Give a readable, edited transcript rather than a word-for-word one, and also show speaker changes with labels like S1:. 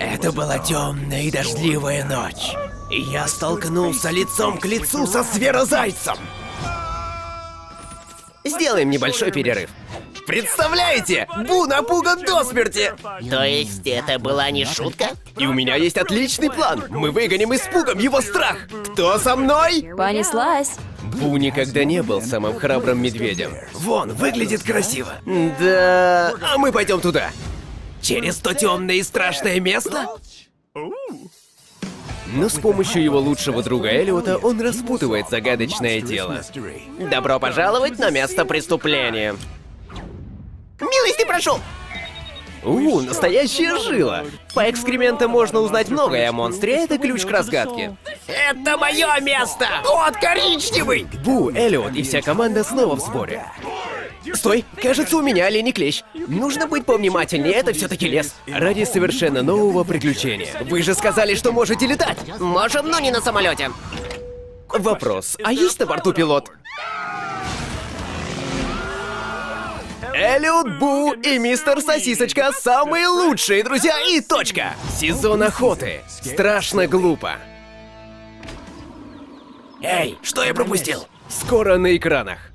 S1: Это была темная и дождливая ночь. И я столкнулся лицом к лицу со зверозайцем. Сделаем небольшой перерыв. Представляете? Бу напуган до смерти!
S2: То есть это была не шутка?
S1: И у меня есть отличный план. Мы выгоним испугом его страх. Кто со мной?
S3: Понеслась.
S1: Бу никогда не был самым храбрым медведем. Вон, выглядит красиво. Да, а мы пойдем туда. Через то темное и страшное место? Но с помощью его лучшего друга Элиота он распутывает загадочное дело. Добро пожаловать на место преступления.
S2: Милости прошу!
S1: Настоящая жила. По экскрементам можно узнать многое о монстре, это ключ к разгадке.
S2: Это мое место! Кот коричневый!
S1: Бу, Элиот и вся команда снова в сборе. Стой, кажется, у меня оленей клещ. Нужно быть повнимательнее, это все-таки лес. Ради совершенно нового приключения. Вы же сказали, что можете летать.
S2: Можем, но не на самолете.
S1: Вопрос, а есть на борту пилот? Элиот, Бу и мистер Сосисочка — самые лучшие друзья и точка! Сезон охоты. Страшно глупо.
S2: Эй, что я пропустил?
S1: Скоро на экранах.